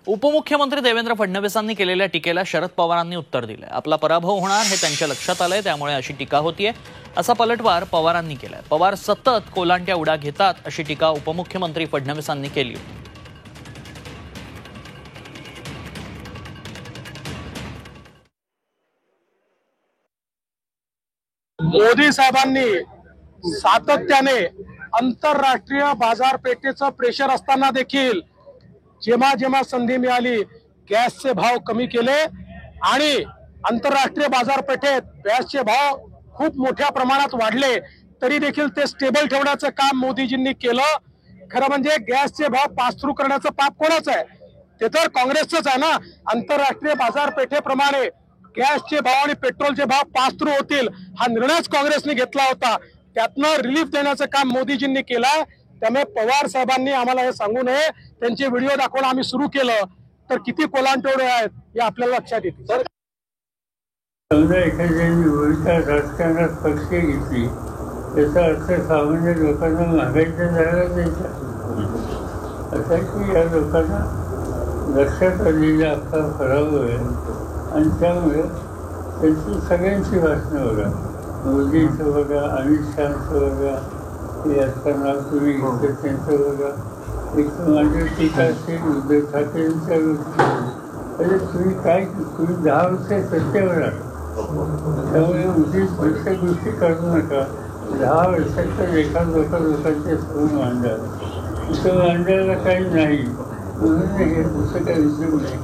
उपमुख्यमंत्री देवेंद्र फडणवीसांनी केलेल्या टीकेला शरद पवारांनी उत्तर दिलंय। आपला पराभव होणार हे त्यांच्या लक्षात आलंय, त्यामुळे अशी टीका होतीये असा पलटवार पवारांनी केलाय। पवार सतत कोलांट्या उड्या घेतात अशी टीका उपमुख्यमंत्री फडणवीसांनी केली। मोदी साहेबांनी सातत्याने आंतरराष्ट्रीय बाजारपेठेचं प्रेशर असताना देखील जेव्हा जेव्हा संधी मिळाली गॅसचे भाव कमी केले आणि आंतरराष्ट्रीय बाजारपेठेत गॅसचे भाव खूप मोठ्या प्रमाणात वाढले तरी देखील ते स्टेबल ठेवण्याचं काम मोदीजींनी केलं। खरं म्हणजे गॅसचे भाव पास थ्रू करण्याचं पाप कोणाचं आहे? ते तर काँग्रेसचंच आहे ना। आंतरराष्ट्रीय बाजारपेठेप्रमाणे गॅसचे भाव आणि पेट्रोलचे भाव पास थ्रू होतील हा निर्णयच काँग्रेसने घेतला होता। त्यातनं रिलीफ देण्याचं काम मोदीजींनी केलं। त्यामुळे पवार साहेबांनी आम्हाला हे सांगू नये, त्यांचे व्हिडिओ दाखवून आम्ही सुरू केलं तर किती कोलांटोडे आहेत हे आपल्याला लक्षात येते। सर समजा एखाद्याने ओळखीच्या राजकारणात पक्ष घेतली त्याचा अर्थ सामान्य लोकांना महागाईच्या दराला द्यायचा असा की या लोकांना लक्षात आलेला अख्खा फराव आहे आणि त्यामुळे त्यांची सगळ्यांची भाषणं बघा, मोदींचं बघा, अमित शहाचं बघा, ते असताना तुम्ही घेतलं त्यांचं बघा, एक माझी टीका असेल उद्धव ठाकरेंच्या म्हणजे तुम्ही 10 वर्ष सत्तेवर आहात त्यामुळे उद्या भविष्य गोष्टी करू नका। 10 वर्षाच्या लोकांच्या समोर मांडा, तिथं मांडायला काही नाही म्हणून हे दुसरं काही विषय नाही।